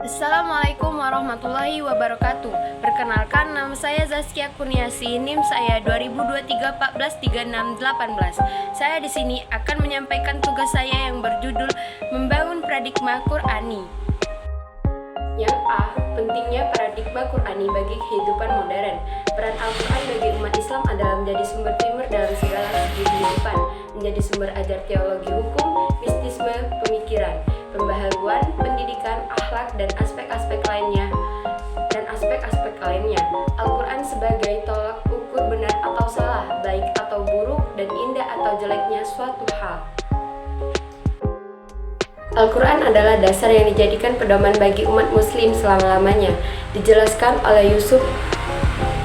Assalamualaikum warahmatullahi wabarakatuh. Perkenalkan, nama saya Zaskia Kurniasi, NIM saya 2023143618. Saya di sini akan menyampaikan tugas saya yang berjudul Membangun Paradigma Qur'ani. Yang A. Pentingnya paradigma Qur'ani bagi kehidupan modern. Peran Al-Quran bagi umat Islam adalah menjadi sumber primer dalam segala segi kehidupan, menjadi sumber ajar teologi hukum, mistisme, pemikiran, pembaharuan, pendidikan, akhlak, dan aspek-aspek lainnya. Al-Quran sebagai tolak ukur benar atau salah, baik atau buruk, dan indah atau jeleknya suatu hal. Al-Quran adalah dasar yang dijadikan pedoman bagi umat muslim selama-lamanya. Dijelaskan oleh Yusuf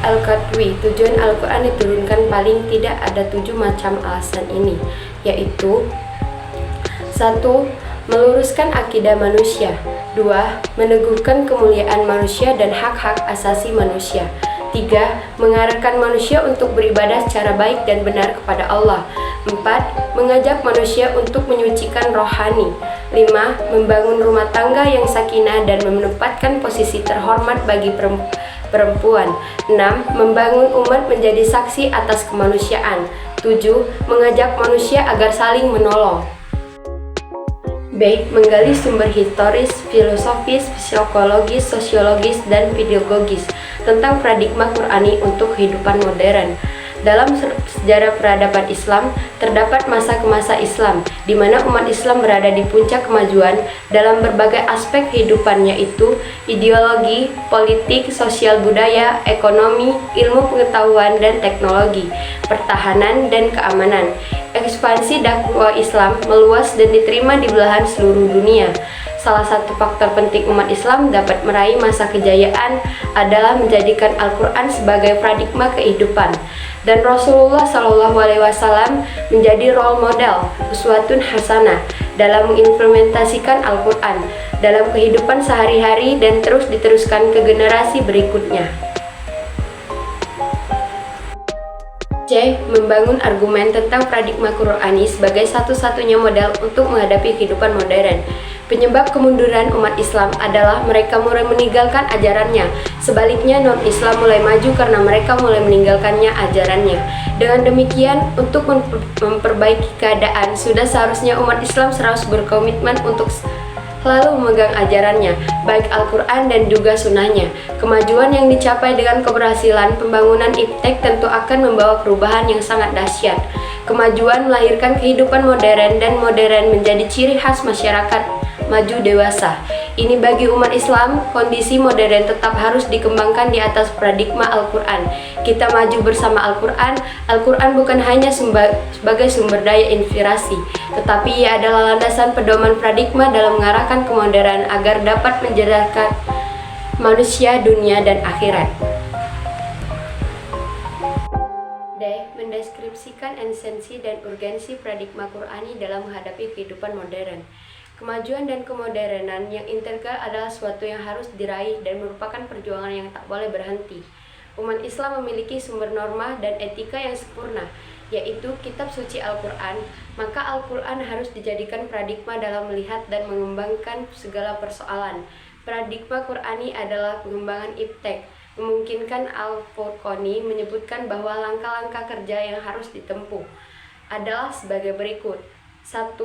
Al-Qadwi, tujuan Al-Quran diturunkan paling tidak ada 7 macam alasan ini, yaitu 1. Meluruskan akidah manusia. 2. Meneguhkan kemuliaan manusia dan hak-hak asasi manusia. 3. Mengarahkan manusia untuk beribadah secara baik dan benar kepada Allah. 4. Mengajak manusia untuk menyucikan rohani. 5. Membangun rumah tangga yang sakinah dan menempatkan posisi terhormat bagi perempuan. 6. Membangun umat menjadi saksi atas kemanusiaan. 7. Mengajak manusia agar saling menolong. B. Menggali sumber historis, filosofis, psikologis, sosiologis, dan pedagogis tentang paradigma Qur'ani untuk kehidupan modern. Dalam sejarah peradaban Islam, terdapat masa ke masa Islam, di mana umat Islam berada di puncak kemajuan dalam berbagai aspek kehidupan, yaitu ideologi, politik, sosial budaya, ekonomi, ilmu pengetahuan dan teknologi, pertahanan dan keamanan. Ekspansi dakwah Islam meluas dan diterima di belahan seluruh dunia. Salah satu faktor penting umat Islam dapat meraih masa kejayaan adalah menjadikan Al-Quran sebagai paradigma kehidupan, dan Rasulullah SAW menjadi role model, uswatun hasanah, dalam mengimplementasikan Al-Quran dalam kehidupan sehari-hari dan terus diteruskan ke generasi berikutnya. C. Membangun argumen tentang paradigma Qur'ani sebagai satu-satunya modal untuk menghadapi kehidupan modern. Penyebab kemunduran umat Islam adalah mereka mulai meninggalkan ajarannya. Sebaliknya, non-Islam mulai maju karena mereka mulai meninggalkannya ajarannya. Dengan demikian, untuk memperbaiki keadaan, sudah seharusnya umat Islam harus berkomitmen untuk selalu memegang ajarannya, baik Al-Quran dan juga sunnahnya. Kemajuan yang dicapai dengan keberhasilan pembangunan iptek tentu akan membawa perubahan yang sangat dahsyat. Kemajuan melahirkan kehidupan modern, dan modern menjadi ciri khas masyarakat maju dewasa. Ini bagi umat Islam, kondisi modern tetap harus dikembangkan di atas paradigma Al-Quran. Kita maju bersama Al-Quran. Al-Quran bukan hanya sebagai sumber daya inspirasi, tetapi ia adalah landasan pedoman paradigma dalam mengarahkan kemodernan agar dapat menjadikan manusia, dunia, dan akhirat. D. Mendeskripsikan esensi dan urgensi paradigma Qur'ani dalam menghadapi kehidupan modern. Kemajuan dan kemodernan yang integral adalah suatu yang harus diraih dan merupakan perjuangan yang tak boleh berhenti. Umat Islam memiliki sumber norma dan etika yang sempurna, yaitu kitab suci Al-Quran. Maka Al-Quran harus dijadikan paradigma dalam melihat dan mengembangkan segala persoalan. Paradigma Qur'ani adalah pengembangan iptek. Memungkinkan Al-Furqani menyebutkan bahwa langkah-langkah kerja yang harus ditempuh adalah sebagai berikut. 1.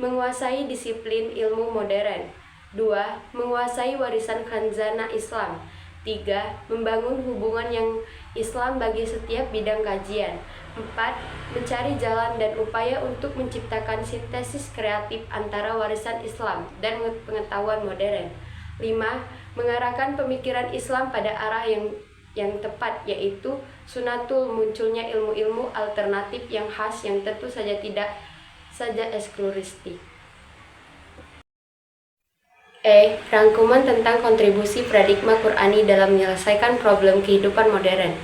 Menguasai disiplin ilmu modern. 2. Menguasai warisan khanzanah Islam. 3. Membangun hubungan yang Islam bagi setiap bidang kajian. 4. Mencari jalan dan upaya untuk menciptakan sintesis kreatif antara warisan Islam dan pengetahuan modern. 5. Mengarahkan pemikiran Islam pada arah yang tepat, yaitu sunatul munculnya ilmu-ilmu alternatif yang khas yang tentu saja tidak saja eksklusif. E. Rangkuman tentang kontribusi paradigma Qur'ani dalam menyelesaikan problem kehidupan modern.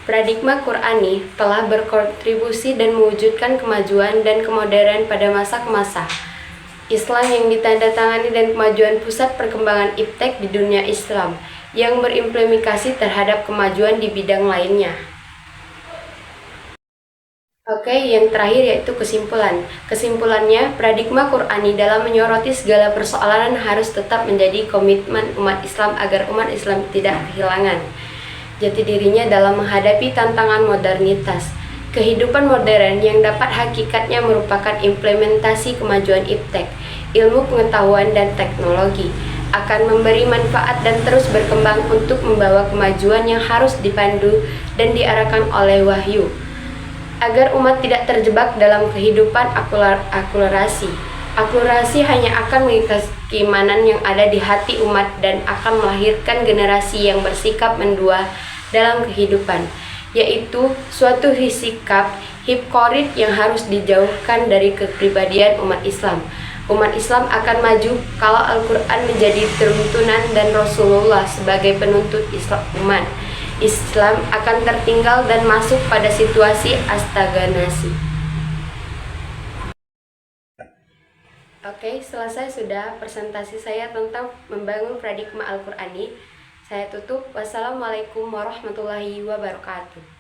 Paradigma Qur'ani telah berkontribusi dan mewujudkan kemajuan dan kemodernan pada masa ke masa Islam yang ditandatangani dan kemajuan pusat perkembangan iptek di dunia Islam yang berimplementasi terhadap kemajuan di bidang lainnya. Oke, yang terakhir yaitu kesimpulan. Kesimpulannya, paradigma Qur'ani dalam menyoroti segala persoalan harus tetap menjadi komitmen umat Islam agar umat Islam tidak kehilangan jati dirinya dalam menghadapi tantangan modernitas. Kehidupan modern yang dapat hakikatnya merupakan implementasi kemajuan iptek, ilmu pengetahuan dan teknologi, akan memberi manfaat dan terus berkembang untuk membawa kemajuan yang harus dipandu dan diarahkan oleh wahyu, agar umat tidak terjebak dalam kehidupan akulturasi. Akulturasi hanya akan mengikat keimanan yang ada di hati umat dan akan melahirkan generasi yang bersikap mendua dalam kehidupan, yaitu suatu sikap hipokrit yang harus dijauhkan dari kepribadian umat Islam. Umat Islam akan maju kalau Al-Quran menjadi tuntunan dan Rasulullah sebagai penuntut Islam umat. Islam akan tertinggal dan masuk pada situasi astaganasi. Oke, selesai sudah presentasi saya tentang membangun paradigma Al-Qur'ani. Saya tutup. Wassalamualaikum warahmatullahi wabarakatuh.